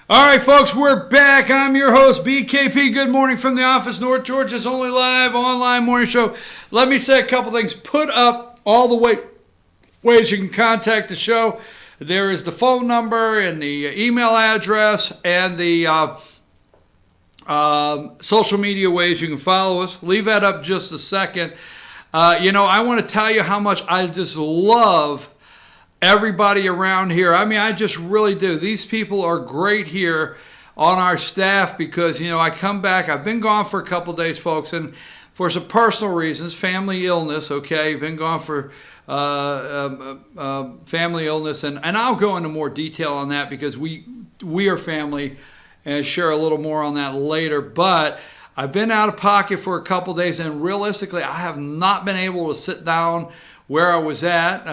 All right, folks, we're back. I'm your host, BKP. Good morning from the office, North Georgia's only live online morning show. Let me say a couple things. Put up all the ways you can contact the show. There is the phone number and the email address and the social media ways you can follow us. Leave that up just a second. I want to tell you how much I just love everybody around here. I mean, I just really do. These people are great here on our staff because, I come back. I've been gone for a couple days, folks, and for some personal reasons, family illness, okay? Been gone for family illness, and I'll go into more detail on that because we are family and share a little more on that later. But I've been out of pocket for a couple days, and realistically, I have not been able to sit down where I was at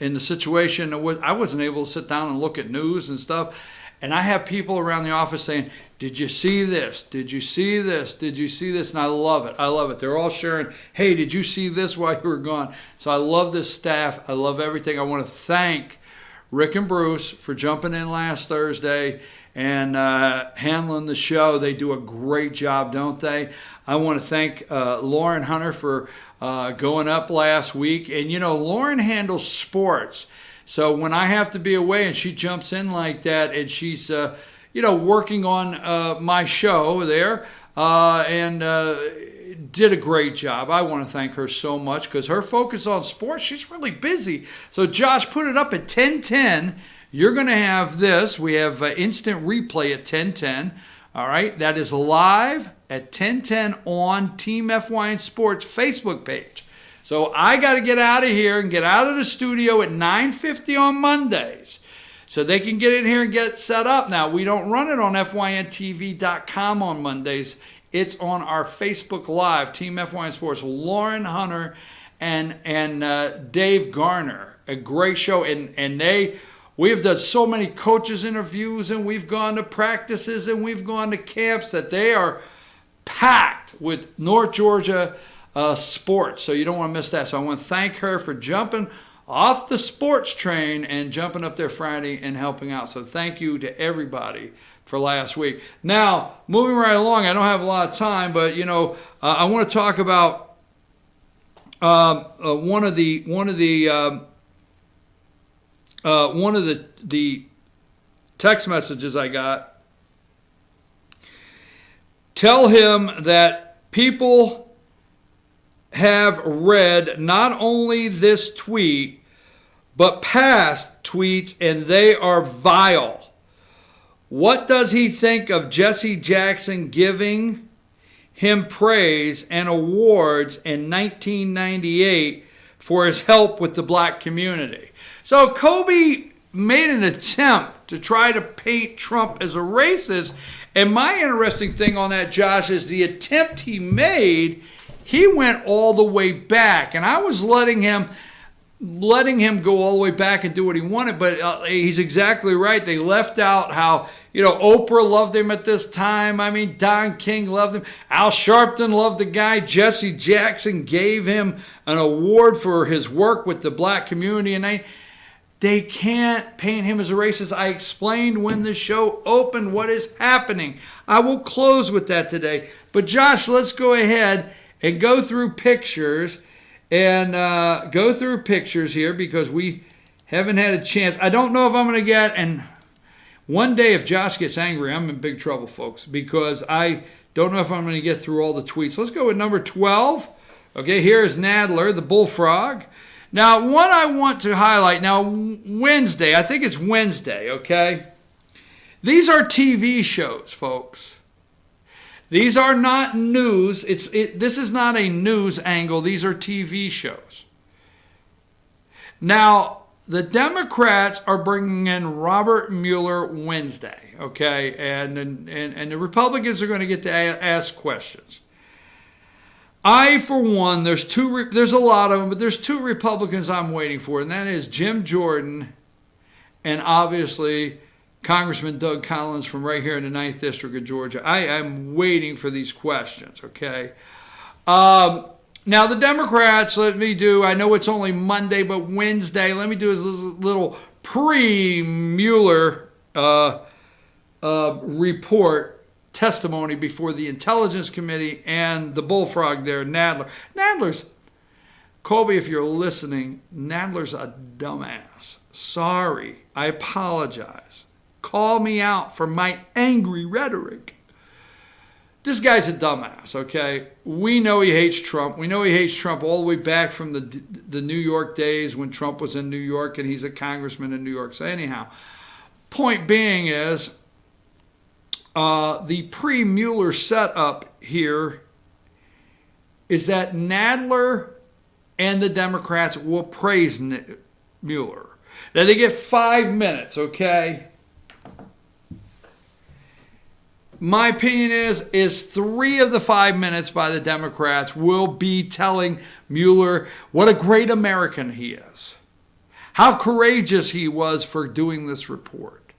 in the situation. I wasn't able to sit down and look at news and stuff. And I have people around the office saying, did you see this? Did you see this? Did you see this? And I love it. I love it. They're all sharing, hey, did you see this while you were gone? So I love this staff. I love everything. I want to thank Rick and Bruce for jumping in last Thursday and handling the show. They do a great job, don't they? I want to thank Lauren Hunter for going up last week. And, Lauren handles sports. So when I have to be away and she jumps in like that and she's, working on my show there and did a great job. I want to thank her so much because her focus on sports, she's really busy. So Josh, put it up at 10:10. You're going to have this. We have instant replay at 10:10. All right. That is live at 10:10 on Team FYN Sports Facebook page. So I got to get out of here and get out of the studio at 9:50 on Mondays so they can get in here and get set up. Now, we don't run it on FYNTV.com on Mondays. It's on our Facebook Live, Team FYN Sports, Lauren Hunter and Dave Garner. A great show. And we have done so many coaches interviews, and we've gone to practices, and we've gone to camps that they are packed with North Georgia sports. So you don't want to miss that. So I want to thank her for jumping off the sports train and jumping up there Friday and helping out. So thank you to everybody for last week. Now, moving right along, I don't have a lot of time, but I want to talk about one of the text messages I got. Tell him that people have read not only this tweet, but past tweets, and they are vile. What does he think of Jesse Jackson giving him praise and awards in 1998 for his help with the black community? So Kobe made an attempt to try to paint Trump as a racist. And my interesting thing on that, Josh, is the attempt he made, he went all the way back. And I was letting him go all the way back and do what he wanted. But he's exactly right. They left out how, Oprah loved him at this time. I mean, Don King loved him. Al Sharpton loved the guy. Jesse Jackson gave him an award for his work with the black community. And they can't paint him as a racist. I explained when the show opened what is happening. I will close with that today. But Josh, let's go ahead and go through pictures and here because we haven't had a chance. I don't know if I'm going to get, and one day if Josh gets angry, I'm in big trouble, folks, because I don't know if I'm going to get through all the tweets. Let's go with number 12. Okay, here's Nadler, the bullfrog. Now, what I want to highlight, now Wednesday, I think it's Wednesday, okay? These are TV shows, folks. These are not news. This is not a news angle. These are TV shows. Now, the Democrats are bringing in Robert Mueller Wednesday, okay? And the Republicans are going to get to ask questions. I, for one, there's a lot of them, but there's two Republicans I'm waiting for, and that is Jim Jordan and obviously Congressman Doug Collins from right here in the 9th District of Georgia. I am waiting for these questions, okay? Now, the Democrats, I know it's only Monday, but Wednesday, let me do a little pre-Mueller report testimony before the Intelligence Committee and the bullfrog there, Nadler. Nadler's, Colby, if you're listening, Nadler's a dumbass. Sorry, I apologize. Call me out for my angry rhetoric. This guy's a dumbass, okay? We know he hates Trump. We know he hates Trump all the way back from the New York days when Trump was in New York and he's a congressman in New York. So anyhow, point being is the pre-Mueller setup here is that Nadler and the Democrats will praise Mueller. Now they get 5 minutes, okay? My opinion is 3 of the 5 minutes by the Democrats will be telling Mueller what a great American he is, how courageous he was for doing this report,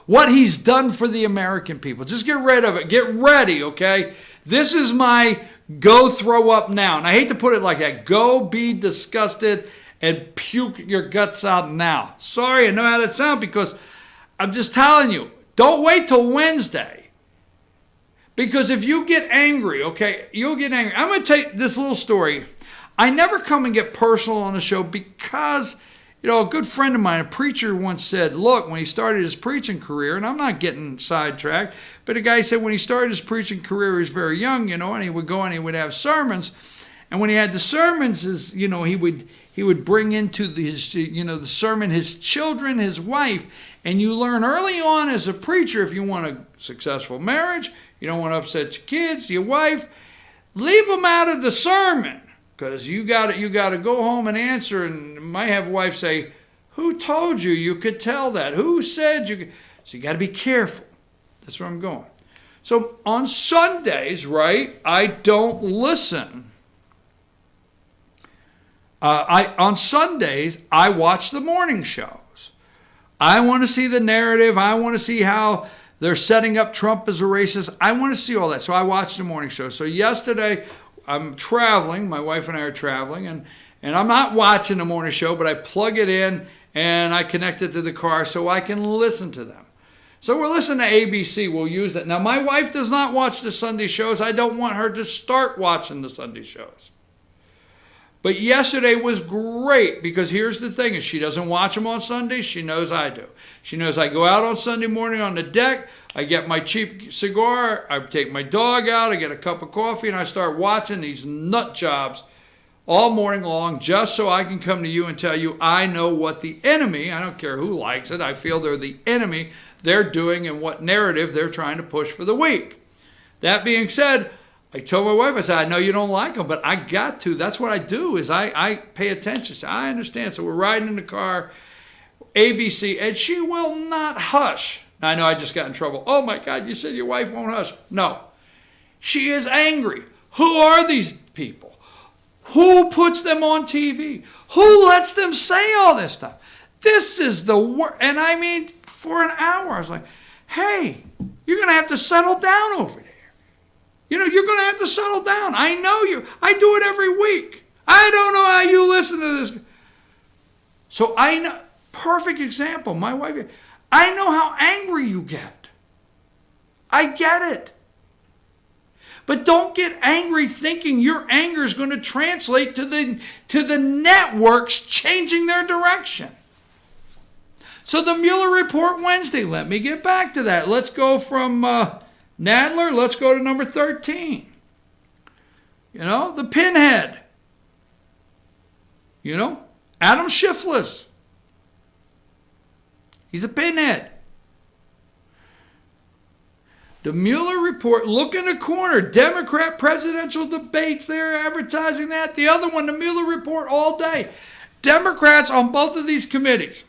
what he's done for the American people. Just get rid of it. Get ready, okay? This is my go throw up now. And I hate to put it like that. Go be disgusted and puke your guts out now. Sorry, I know how that sounds because I'm just telling you, don't wait till Wednesday. Because if you get angry, okay, you'll get angry. I'm going to tell you this little story. I never come and get personal on the show because, a good friend of mine, a preacher, once said, look, when he started his preaching career, and I'm not getting sidetracked, but a guy said when he started his preaching career, he was very young, and he would go and he would have sermons. And when he had the sermons, he would bring into his, the sermon his children, his wife. And you learn early on as a preacher, if you want a successful marriage, you don't want to upset your kids, your wife, leave them out of the sermon because you got to go home and answer. And might have a wife say, "Who told you you could tell that? Who said you could?" So you got to be careful. That's where I'm going. So on Sundays, right? I don't listen. On Sundays I watch the morning shows. I want to see the narrative. I want to see how they're setting up Trump as a racist. I want to see all that. So I watch the morning show. So yesterday, I'm traveling. My wife and I are traveling. And I'm not watching the morning show, but I plug it in and I connect it to the car so I can listen to them. So we're listening to ABC. We'll use that. Now, my wife does not watch the Sunday shows. I don't want her to start watching the Sunday shows. But yesterday was great because here's the thing, is she doesn't watch them on Sundays. She knows I do. She knows I go out on Sunday morning on the deck. I get my cheap cigar. I take my dog out. I get a cup of coffee and I start watching these nut jobs all morning long just so I can come to you and tell you I know what the enemy, I don't care who likes it, I feel they're the enemy, they're doing and what narrative they're trying to push for the week. That being said, I told my wife, I said, I know you don't like them, but I got to. That's what I do is I pay attention. So I understand. So we're riding in the car, ABC, and she will not hush. Now, I know I just got in trouble. Oh, my God, you said your wife won't hush. No. She is angry. Who are these people? Who puts them on TV? Who lets them say all this stuff? This is the worst. And I mean, for an hour, I was like, hey, you're going to have to settle down over there. You're going to have to settle down. I know you. I do it every week. I don't know how you listen to this. So I know, perfect example, my wife, I know how angry you get. I get it. But don't get angry thinking your anger is going to translate to the networks changing their direction. So the Mueller report Wednesday, let me get back to that. Let's go from Nadler, let's go to number 13. The pinhead. Adam Schiffless. He's a pinhead. The Mueller report, look in the corner, Democrat presidential debates, they're advertising that. The other one, the Mueller report all day. Democrats on both of these committees.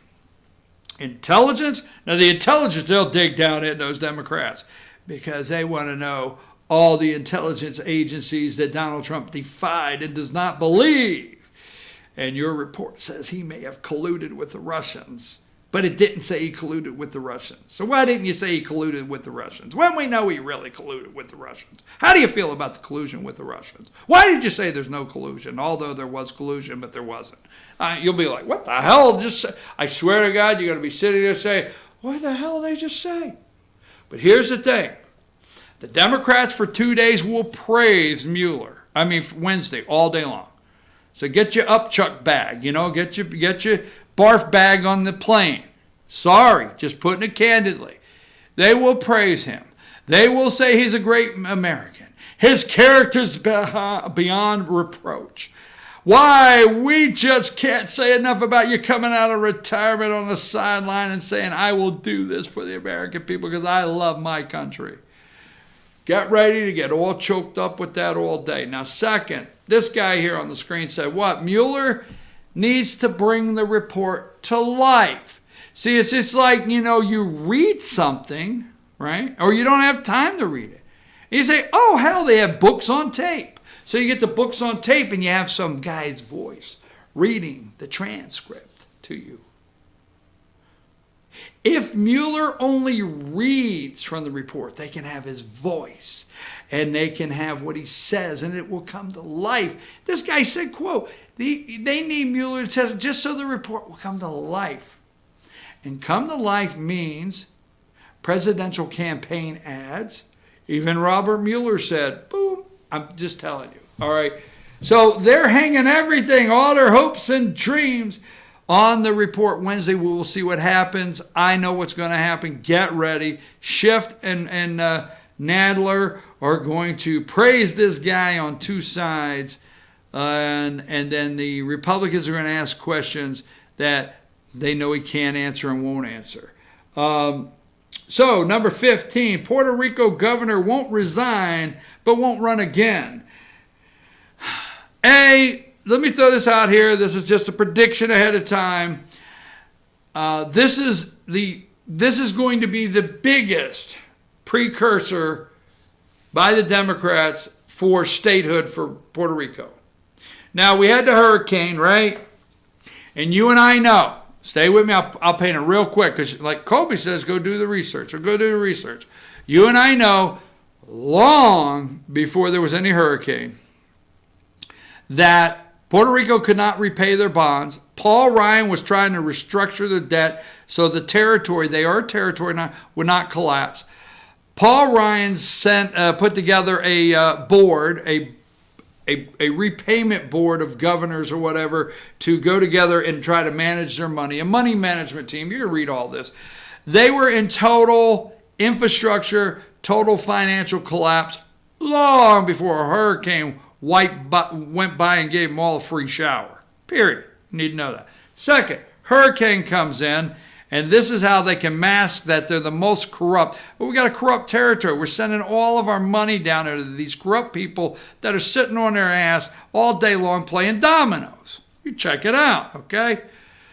Intelligence, now the intelligence, they'll dig down in those Democrats because they want to know all the intelligence agencies that Donald Trump defied and does not believe. And your report says he may have colluded with the Russians. But it didn't say he colluded with the Russians. So why didn't you say he colluded with the Russians? When we know he really colluded with the Russians. How do you feel about the collusion with the Russians? Why did you say there's no collusion? Although there was collusion, but there wasn't. You'll be like, what the hell? I swear to God, you're going to be sitting there saying, what the hell did they just say? But here's the thing. The Democrats for 2 days will praise Mueller. Wednesday, all day long. So get your upchuck bag, get your barf bag on the plane. Sorry, just putting it candidly. They will praise him. They will say he's a great American. His character's beyond reproach. Why, we just can't say enough about you coming out of retirement on the sideline and saying, I will do this for the American people because I love my country. Get ready to get all choked up with that all day. Now, second, this guy here on the screen said, what? Mueller needs to bring the report to life. See, it's just like, you read something, right? Or you don't have time to read it. And you say, oh, hell, they have books on tape. So you get the books on tape and you have some guy's voice reading the transcript to you. If Mueller only reads from the report, they can have his voice and they can have what he says and it will come to life. This guy said, quote, they need Mueller to test just so the report will come to life. And come to life means presidential campaign ads. Even Robert Mueller said, boom, I'm just telling you. All right. So they're hanging everything, all their hopes and dreams on the report Wednesday. We will see what happens. I know what's going to happen. Get ready. Schiff and Nadler are going to praise this guy on two sides. And then the Republicans are going to ask questions that they know he can't answer and won't answer. So, number 15, Puerto Rico governor won't resign but won't run again. Let me throw this out here. This is just a prediction ahead of time. This is going to be the biggest precursor by the Democrats for statehood for Puerto Rico. Now, we had the hurricane, right? And you and I know. Stay with me. I'll paint it real quick because, like Colby says, go do the research. You and I know long before there was any hurricane that Puerto Rico could not repay their bonds. Paul Ryan was trying to restructure their debt so the territory, they are a territory now, would not collapse. Paul Ryan put together a board, a repayment board of governors or whatever to go together and try to manage their money, a money management team. You can read all this. They were in total infrastructure, total financial collapse long before a hurricane went by and gave them all a free shower. Period. You need to know that. Second, hurricane comes in, and this is how they can mask that they're the most corrupt. But we got a corrupt territory. We're sending all of our money down there to these corrupt people that are sitting on their ass all day long playing dominoes. You check it out, okay?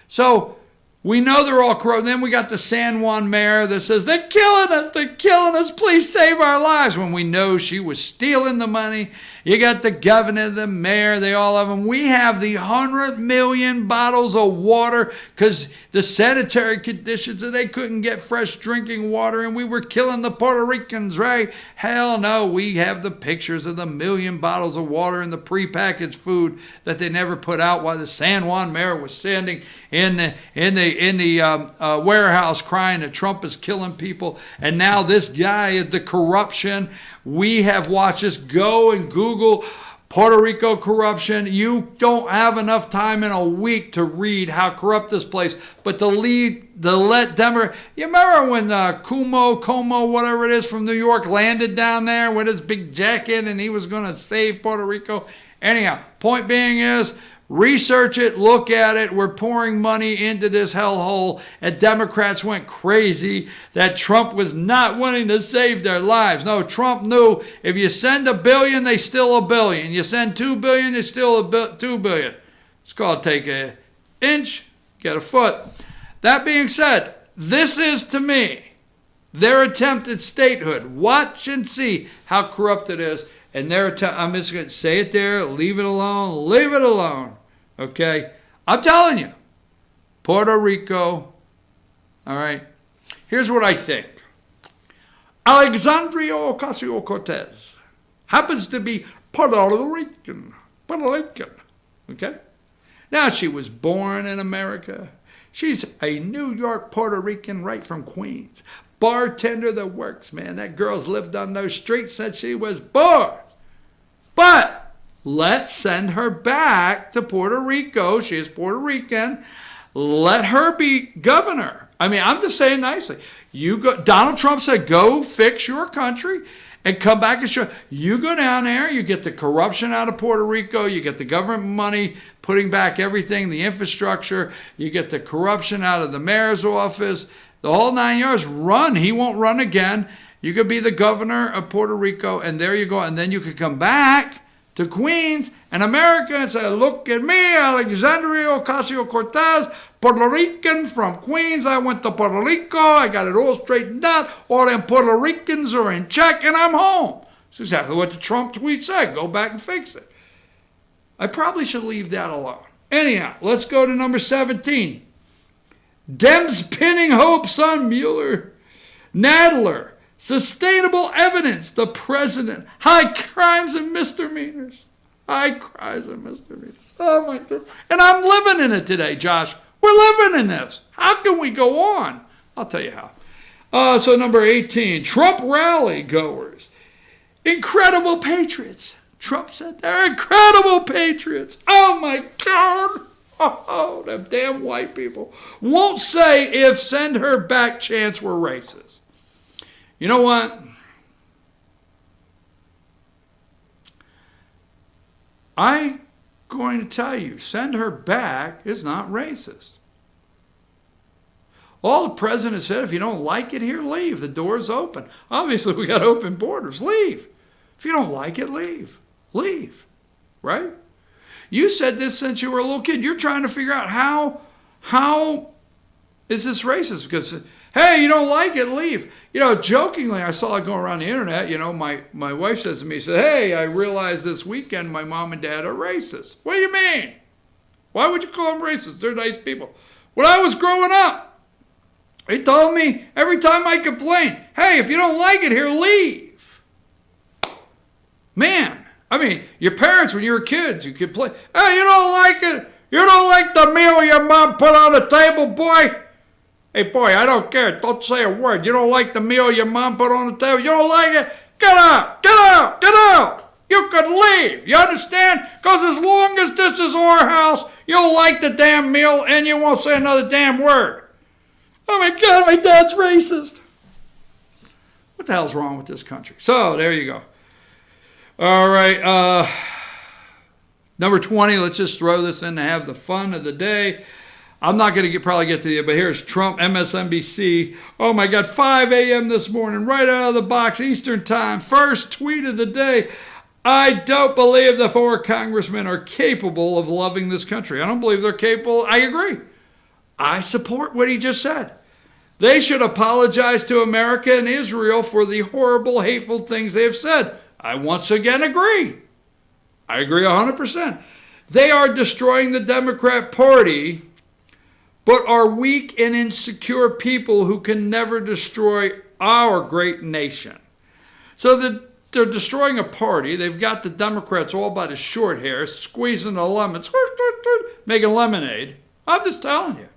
So we know they're all corrupt. Then we got the San Juan mayor that says, they're killing us, please save our lives, when we know she was stealing the money. You got the governor, the mayor, they all have them. We have the 100 million bottles of water because the sanitary conditions, and they couldn't get fresh drinking water, and we were killing the Puerto Ricans, right? Hell no, we have the pictures of the 1 million bottles of water and the prepackaged food that they never put out while the San Juan mayor was standing in the warehouse crying that Trump is killing people. And now this guy, the corruption, we have watched this. Go and Google Puerto Rico corruption. You don't have enough time in a week to read how corrupt this place. But let Denver. You remember when Como, whatever it is from New York, landed down there with his big jacket and he was going to save Puerto Rico? Anyhow, point being is, research it, look at it. We're pouring money into this hellhole, and Democrats went crazy that Trump was not wanting to save their lives. No, Trump knew if you send $1 billion, they steal $1 billion. You send $2 billion, they steal $2 billion. It's called take an inch, get a foot. That being said, this is, to me, their attempt at statehood. Watch and see how corrupt it is. And I'm just going to say it there, leave it alone, okay? I'm telling you, Puerto Rico, all right? Here's what I think. Alexandria Ocasio-Cortez happens to be Puerto Rican, okay? Now, she was born in America. She's a New York Puerto Rican right from Queens. bartender that works, man. That girl's lived on those streets since she was born. But let's send her back to Puerto Rico. She is Puerto Rican. Let her be governor. I mean, I'm just saying nicely. Donald Trump said, go fix your country and come back and show. You go down there, you get the corruption out of Puerto Rico, you get the government money, putting back everything, the infrastructure, you get the corruption out of the mayor's office, the whole 9 yards. Run. He won't run again. You could be the governor of Puerto Rico, and there you go. And then you could come back to Queens and America and say, look at me, Alexandria Ocasio-Cortez, Puerto Rican from Queens. I went to Puerto Rico. I got it all straightened out. All them Puerto Ricans are in check, and I'm home. That's exactly what the Trump tweet said. Go back and fix it. I probably should leave that alone. Anyhow, let's go to number 17. Dems pinning hopes on Mueller. Nadler. Sustainable evidence. The president. High crimes and misdemeanors. High crimes and misdemeanors. Oh my God. And I'm living in it today, Josh. We're living in this. How can we go on? I'll tell you how. So number 18. Trump rally goers. Incredible patriots. Trump said they're incredible patriots. Oh my God. Oh, them damn white people. Won't say if send her back chants were racist. You know what? I'm going to tell you, send her back is not racist. All the president said, if you don't like it here, leave. The door's open. Obviously, we got open borders. Leave. If you don't like it, leave. Leave. Right? You said this since you were a little kid. You're trying to figure out how is this racist? Because, hey, you don't like it, leave. You know, jokingly, I saw it going around the internet. You know, my wife says to me, hey, I realized this weekend my mom and dad are racist. What do you mean? Why would you call them racist? They're nice people. When I was growing up, they told me every time I complained, hey, if you don't like it here, leave. Man, I mean, your parents, when you were kids, you could play, hey, you don't like it? You don't like the meal your mom put on the table, boy? Hey, boy, I don't care. Don't say a word. You don't like the meal your mom put on the table? You don't like it? Get out! Get out! Get out! You could leave. You understand? Because as long as this is our house, you'll like the damn meal and you won't say another damn word. Oh, my God, my dad's racist. What the hell's wrong with this country? So, there you go. All right. Number 20, let's just throw this in to have the fun of the day. I'm not going to probably get to you, but here's Trump, MSNBC. Oh, my God, 5 a.m. this morning, right out of the box, Eastern time. First tweet of the day. I don't believe the 4 congressmen are capable of loving this country. I don't believe they're capable. I agree. I support what he just said. They should apologize to America and Israel for the horrible, hateful things they have said. I once again agree. I agree 100%. They are destroying the Democrat Party, but are weak and insecure people who can never destroy our great nation. So they're destroying a party. They've got the Democrats all by the short hair, squeezing the lemons, making lemonade. I'm just telling you.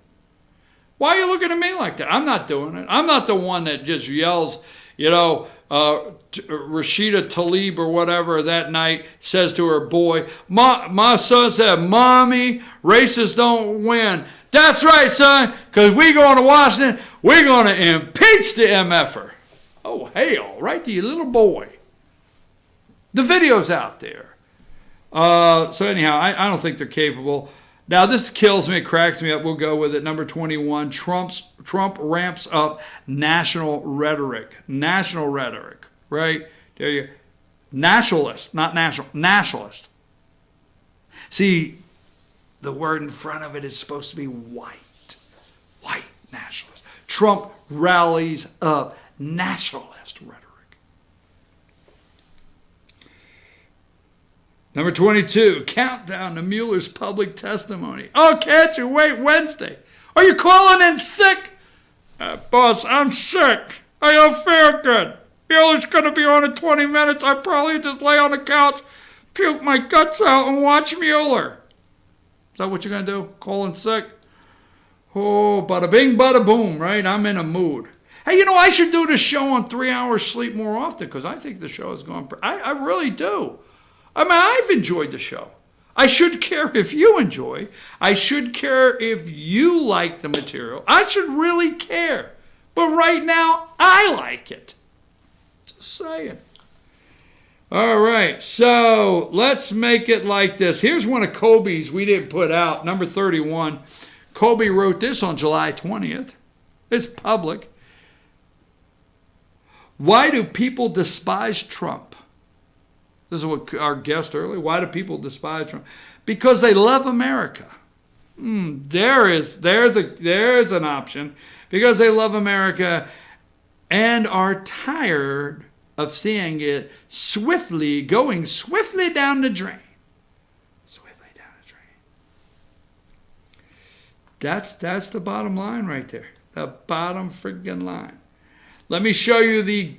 Why are you looking at me like that? I'm not doing it. I'm not the one that just yells, you know, Rashida Tlaib or whatever that night says to her boy, my son said, Mommy, racists don't win. That's right, son, because we going to Washington, we're going to impeach the MFer. Oh, hell, right to your little boy. The video's out there. So anyhow, I don't think they're capable. Now, this kills me, it cracks me up. We'll go with it. Number 21, Trump ramps up national rhetoric. National rhetoric, right? There you go. Nationalist, not national. Nationalist. See, the word in front of it is supposed to be white. White nationalist. Trump rallies up nationalist rhetoric. Number 22, countdown to Mueller's public testimony. Oh, can't you wait Wednesday? Are you calling in sick? Boss, I'm sick. I don't feel good. Mueller's going to be on in 20 minutes. I probably just lay on the couch, puke my guts out, and watch Mueller. Is that what you're going to do? Call in sick? Oh, bada bing, bada boom, right? I'm in a mood. Hey, you know, I should do this show on 3 hours sleep more often because I think the show is going. I really do. I mean, I've enjoyed the show. I should care if you enjoy. I should care if you like the material. I should really care. But right now, I like it. Just saying. All right, so let's make it like this. Here's one of Kobe's we didn't put out, number 31. Kobe wrote this on July 20th. It's public. Why do people despise Trump? This is what our guest earlier. Why do people despise Trump? Because they love America. There's an option. Because they love America and are tired of seeing it going swiftly down the drain. Swiftly down the drain. That's the bottom line right there. The bottom friggin' line. Let me show you the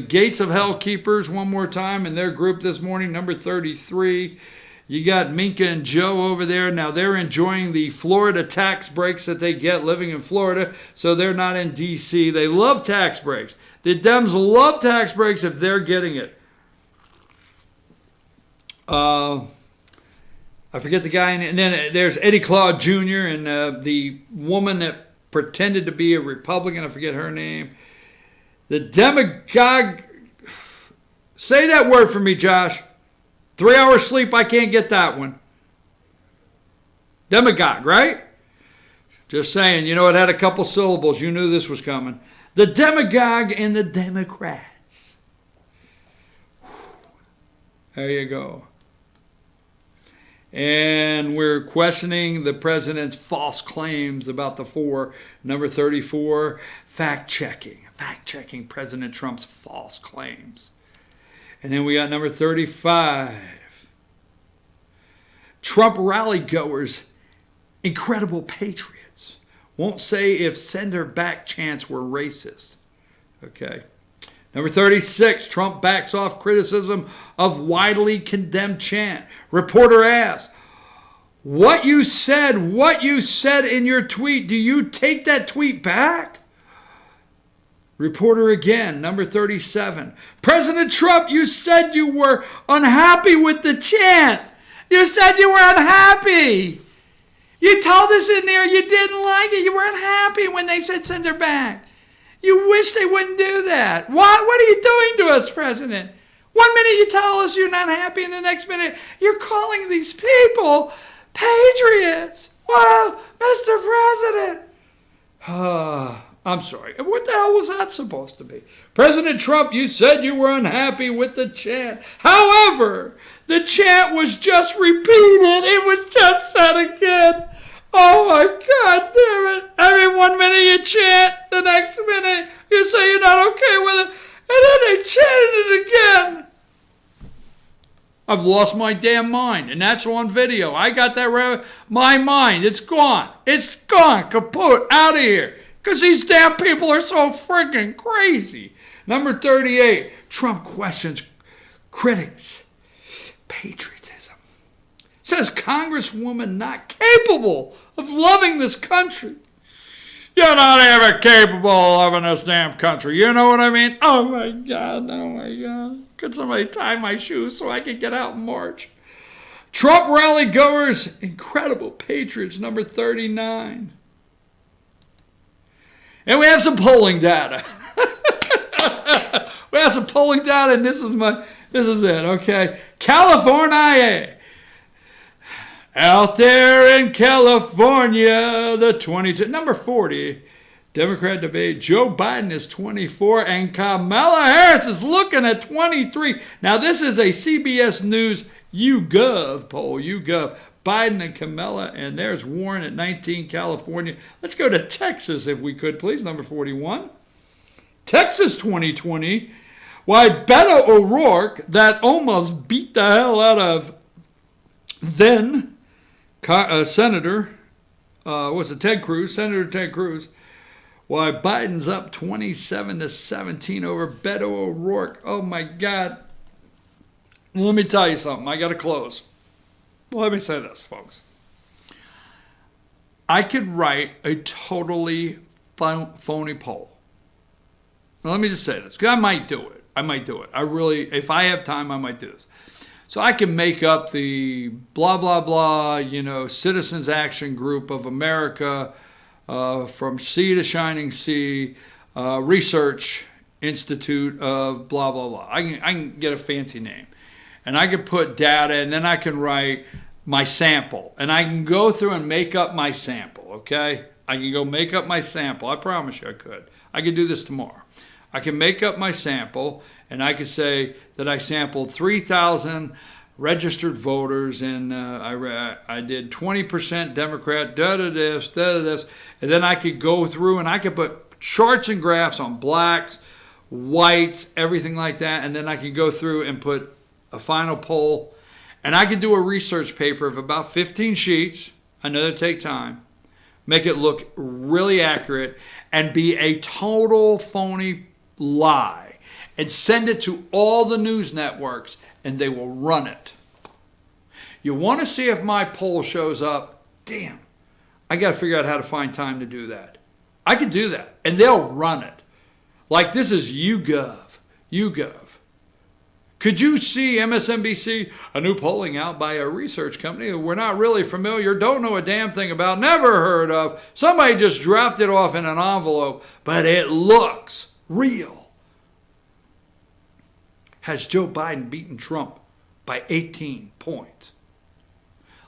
Gates of Hell Keepers one more time in their group this morning, number 33. You got Minka and Joe over there. Now they're enjoying the Florida tax breaks that they get living in Florida, so they're not in D.C. They love tax breaks. The Dems love tax breaks if they're getting it. I forget the guy, and then there's Eddie Claude Jr. and the woman that pretended to be a Republican. I forget her name. The demagogue. Say that word for me, Josh. 3 hours sleep, I can't get that one. Demagogue, right? Just saying, you know, it had a couple syllables. You knew this was coming. The demagogue and the Democrats. There you go. And we're questioning the president's false claims about the four. Number 34, fact-checking. Fact-checking President Trump's false claims. And then we got number 35. Trump rally goers, incredible patriots. Won't say if send her back chants were racist. Okay. Number 36, Trump backs off criticism of widely condemned chant. Reporter asks, what you said in your tweet, do you take that tweet back? Reporter again, number 37. President Trump, you said you were unhappy with the chant. You said you were unhappy. You told us in there you didn't like it. You were unhappy when they said send her back. You wish they wouldn't do that. What are you doing to us, President? 1 minute you tell us you're not happy, and the next minute you're calling these people patriots. Well, Mr. President. I'm sorry. What the hell was that supposed to be? President Trump, you said you were unhappy with the chant. However, the chant was just repeated. It was just said again. Oh my God, damn it. I mean, 1 minute you chant, the next minute you say you're not okay with it, and then they chanted it again. I've lost my damn mind, and that's on video. I got that, my mind, it's gone. It's gone, kaput, out of here. Because these damn people are so freaking crazy. Number 38, Trump questions critics. Patriotism. Says Congresswoman not capable of loving this country. You're not ever capable of loving this damn country. You know what I mean? Oh my God, oh my God. Could somebody tie my shoes so I can get out and march? Trump rally goers, incredible patriots, number 39. And we have some polling data. We have some polling data, and this is it, okay? California. Out there in California, the 22, number 40, Democrat debate. Joe Biden is 24, and Kamala Harris is looking at 23. Now, this is a CBS News YouGov poll, YouGov. Biden and Kamala, and there's Warren at 19, California. Let's go to Texas, if we could, please, number 41. Texas 2020. Why, Beto O'Rourke, that almost beat the hell out of then Senator, Ted Cruz, Senator Ted Cruz. Why, Biden's up 27-17 over Beto O'Rourke. Oh, my God. Let me tell you something. I got to close. Let me say this, folks. I could write a totally phony poll. Now, let me just say this, because I might do it. I really, if I have time, I might do this. So I can make up the blah, blah, blah, Citizens Action Group of America, from sea to shining sea, Research Institute of blah, blah, blah. I can get a fancy name. And I can put data, and then I can write my sample. And I can go through and make up my sample, okay? I can go make up my sample. I promise you I could. I could do this tomorrow. I can make up my sample, and I could say that I sampled 3,000 registered voters, and I did 20% Democrat, this. And then I could go through, and I could put charts and graphs on blacks, whites, everything like that. And then I could go through and put a final poll. And I could do a research paper of about 15 sheets. I know that'd take time. Make it look really accurate and be a total phony lie. And send it to all the news networks, and they will run it. You want to see if my poll shows up? Damn, I got to figure out how to find time to do that. I could do that, and they'll run it. Like, this is YouGov. Could you see MSNBC, a new polling out by a research company that we're not really familiar, don't know a damn thing about, never heard of. Somebody just dropped it off in an envelope, but it looks real. Has Joe Biden beaten Trump by 18 points?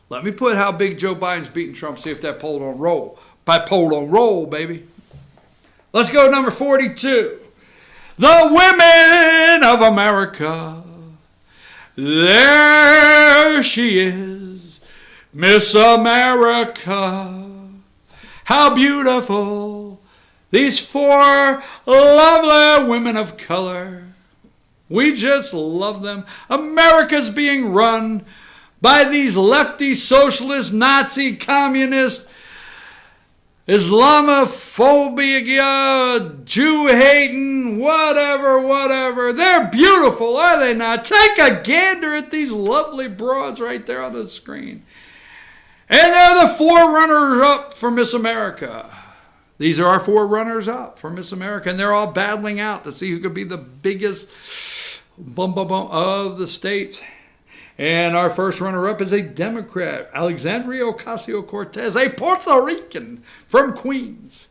Let me put how big Joe Biden's beaten Trump, see if that poll don't roll. By poll don't roll, baby. Let's go to number 42. The women of America. There she is, Miss America. How beautiful. These 4 lovely women of color. We just love them. America's being run by these lefty, socialist, Nazi, communist, Islamophobia, Jew-hating, whatever. They're beautiful, are they not? Take a gander at these lovely broads right there on the screen. And they're the 4 runners-up for Miss America. These are our 4 runners-up for Miss America, and they're all battling out to see who could be the biggest bum of the states. And our first runner-up is a Democrat, Alexandria Ocasio-Cortez, a Puerto Rican from Queens.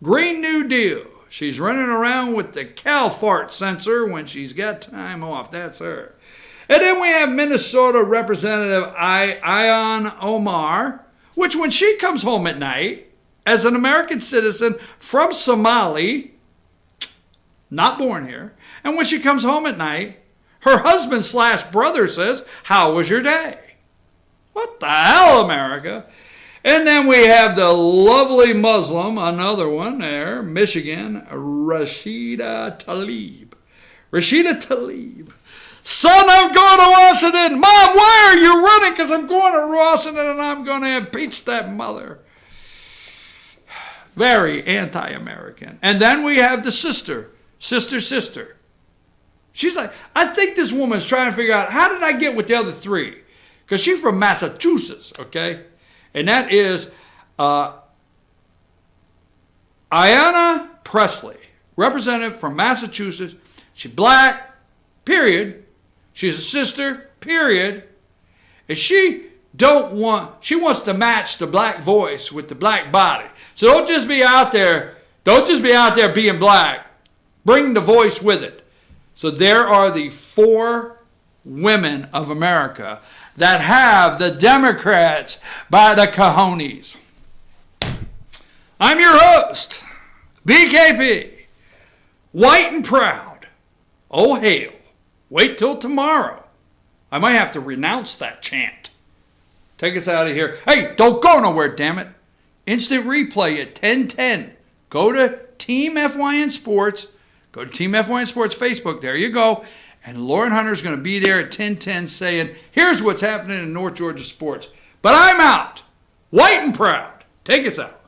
Green New Deal. She's running around with the cow fart sensor when she's got time off. That's her. And then we have Minnesota Representative Ilhan Omar, which when she comes home at night, as an American citizen from Somali, not born here, and when she comes home at night, her husband/brother says, "How was your day?" What the hell, America? And then we have the lovely Muslim, another one there, Michigan, Rashida Tlaib. Son, I'm going to Washington. Mom, why are you running? Because I'm going to Washington and I'm going to impeach that mother. Very anti-American. And then we have the sister. She's like, I think this woman's trying to figure out, how did I get with the other 3? Because she's from Massachusetts, okay? And that is Ayanna Pressley, representative from Massachusetts. She's black, period. She's a sister, period. And she wants to match the black voice with the black body. So don't just be out there being black. Bring the voice with it. So there are the 4 women of America that have the Democrats by the cojones. I'm your host, BKP, white and proud. Oh, hail. Wait till tomorrow. I might have to renounce that chant. Take us out of here. Hey, don't go nowhere, damn it. Instant replay at 10:10. Go to Team FYN Sports. Go to Team FYN Sports Facebook. There you go. And Lauren Hunter's going to be there at 10:10 saying, here's what's happening in North Georgia sports. But I'm out. White and proud. Take us out.